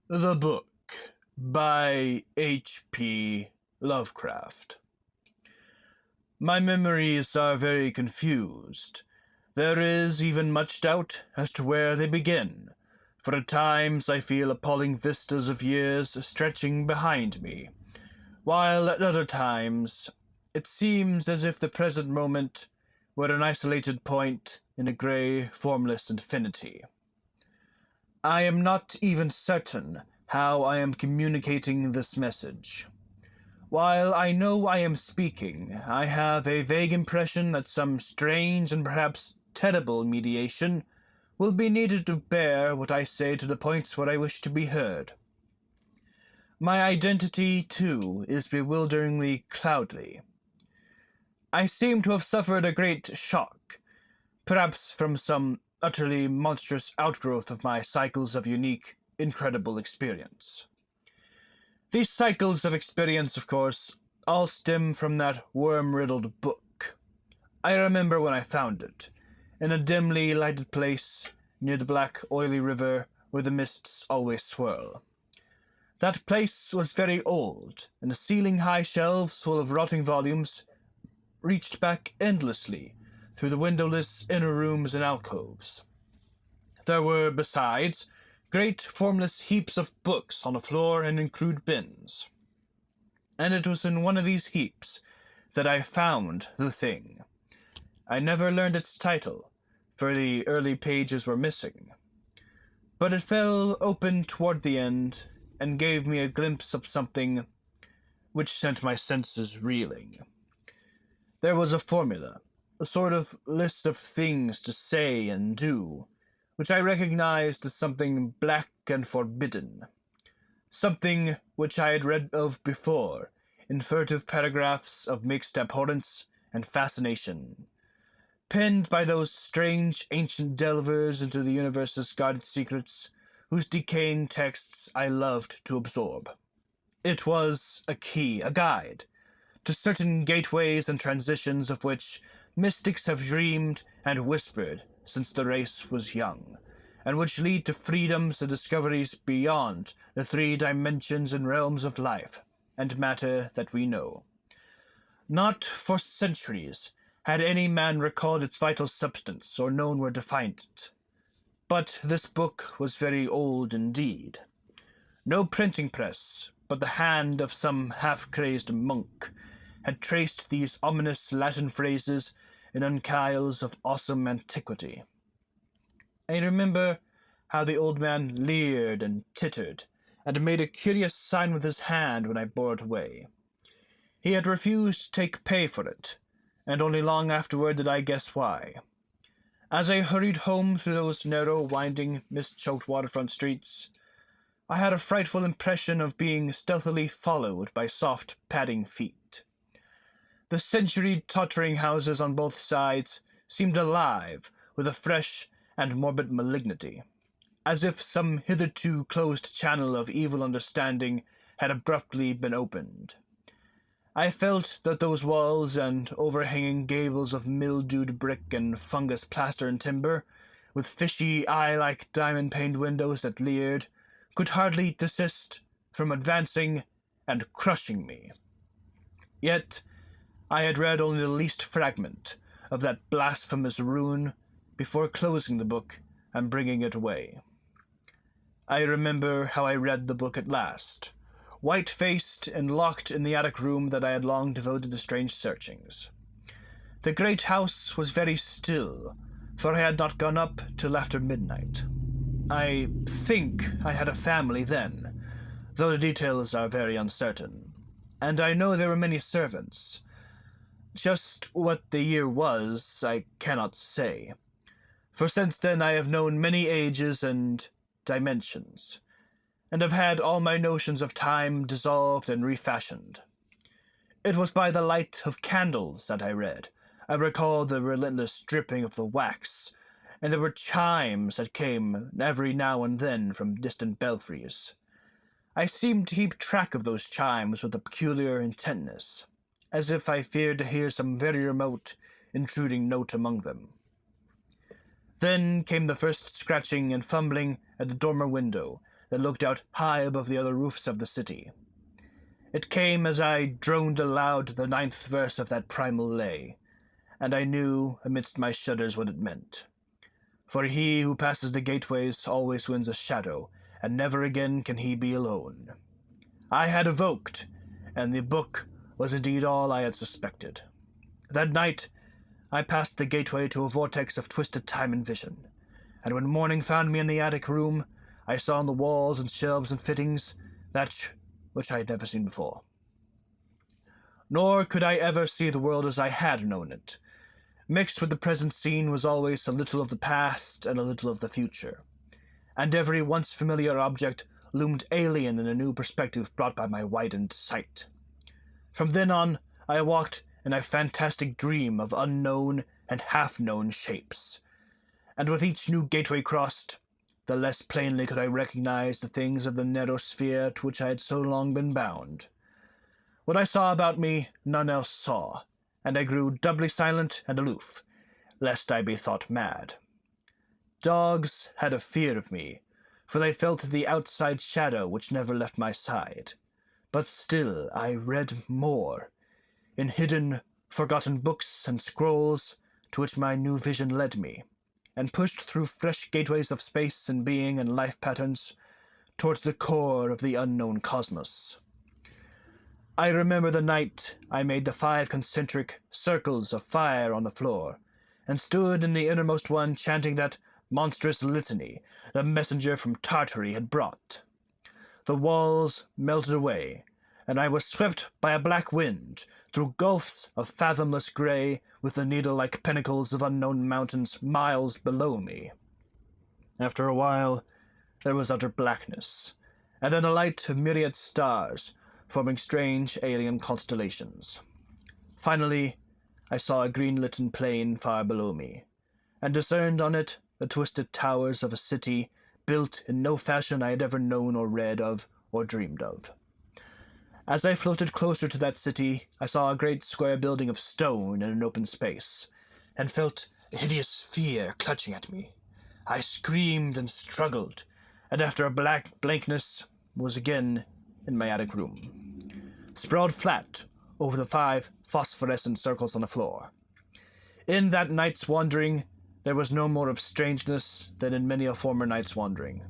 The Book by H.P. Lovecraft. My memories are very confused. There is even much doubt as to where they begin, for at times I feel appalling vistas of years stretching behind me, while at other times it seems as if the present moment were an isolated point in a grey, formless infinity. I am not even certain how I am communicating this message. While I know I am speaking, I have a vague impression that some strange and perhaps terrible mediation will be needed to bear what I say to the points where I wish to be heard. My identity, too, is bewilderingly cloudly. I seem to have suffered a great shock, perhaps from some utterly monstrous outgrowth of my cycles of unique, incredible experience. These cycles of experience, of course, all stem from that worm-riddled book. I remember when I found it, in a dimly lighted place near the black, oily river where the mists always swirl. That place was very old, and the ceiling-high shelves full of rotting volumes reached back endlessly through the windowless inner rooms and alcoves. There were, besides, great formless heaps of books on the floor and in crude bins. And it was in one of these heaps that I found the thing. I never learned its title, for the early pages were missing. But it fell open toward the end and gave me a glimpse of something which sent my senses reeling. There was a formula, a sort of list of things to say and do, which I recognized as something black and forbidden. Something which I had read of before, in furtive paragraphs of mixed abhorrence and fascination, penned by those strange ancient delvers into the universe's guarded secrets, whose decaying texts I loved to absorb. It was a key, a guide, to certain gateways and transitions of which mystics have dreamed and whispered since the race was young, and which lead to freedoms and discoveries beyond the three dimensions and realms of life and matter that we know. Not for centuries had any man recalled its vital substance or known where to find it. But this book was very old indeed. No printing press, but the hand of some half-crazed monk had traced these ominous Latin phrases in uncials of awesome antiquity. I remember how the old man leered and tittered, and made a curious sign with his hand when I bore it away. He had refused to take pay for it, and only long afterward did I guess why. As I hurried home through those narrow, winding, mist-choked waterfront streets, I had a frightful impression of being stealthily followed by soft, padding feet. The centuried, tottering houses on both sides seemed alive with a fresh and morbid malignity, as if some hitherto closed channel of evil understanding had abruptly been opened. I felt that those walls and overhanging gables of mildewed brick and fungus plaster and timber, with fishy eye-like diamond-paned windows that leered, could hardly desist from advancing and crushing me. Yet I had read only the least fragment of that blasphemous rune before closing the book and bringing it away. I remember how I read the book at last, white-faced and locked in the attic room that I had long devoted to strange searchings. The great house was very still, for I had not gone up till after midnight. I think I had a family then, though the details are very uncertain, and I know there were many servants. Just what the year was, I cannot say, for since then I have known many ages and dimensions, and have had all my notions of time dissolved and refashioned. It was by the light of candles that I read. I recalled the relentless dripping of the wax, and there were chimes that came every now and then from distant belfries. I seemed to keep track of those chimes with a peculiar intentness, as if I feared to hear some very remote, intruding note among them. Then came the first scratching and fumbling at the dormer window that looked out high above the other roofs of the city. It came as I droned aloud the 9th verse of that primal lay, and I knew amidst my shudders what it meant. For he who passes the gateways always wins a shadow, and never again can he be alone. I had evoked, and the book was indeed all I had suspected. That night, I passed the gateway to a vortex of twisted time and vision, and when morning found me in the attic room, I saw on the walls and shelves and fittings that which I had never seen before. Nor could I ever see the world as I had known it. Mixed with the present scene was always a little of the past and a little of the future, and every once familiar object loomed alien in a new perspective brought by my widened sight. From then on, I walked in a fantastic dream of unknown and half-known shapes, and with each new gateway crossed, the less plainly could I recognize the things of the narrow sphere to which I had so long been bound. What I saw about me none else saw, and I grew doubly silent and aloof, lest I be thought mad. Dogs had a fear of me, for they felt the outside shadow which never left my side. But still I read more, in hidden, forgotten books and scrolls to which my new vision led me, and pushed through fresh gateways of space and being and life patterns towards the core of the unknown cosmos. I remember the night I made the 5 concentric circles of fire on the floor, and stood in the innermost one chanting that monstrous litany the messenger from Tartary had brought. The walls melted away, and I was swept by a black wind through gulfs of fathomless grey with the needle-like pinnacles of unknown mountains miles below me. After a while, there was utter blackness, and then a light of myriad stars forming strange alien constellations. Finally, I saw a green-lit plain far below me, and discerned on it the twisted towers of a city built in no fashion I had ever known or read of or dreamed of. As I floated closer to that city, I saw a great square building of stone in an open space, and felt a hideous fear clutching at me. I screamed and struggled, and after a black blankness was again in my attic room, sprawled flat over the 5 phosphorescent circles on the floor. In that night's wandering, there was no more of strangeness than in many a former night's wandering,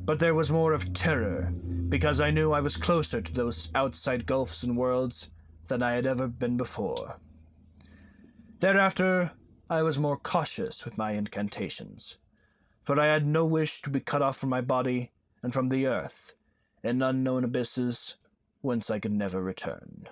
but there was more of terror, because I knew I was closer to those outside gulfs and worlds than I had ever been before. Thereafter, I was more cautious with my incantations, for I had no wish to be cut off from my body and from the earth, in unknown abysses whence I could never return.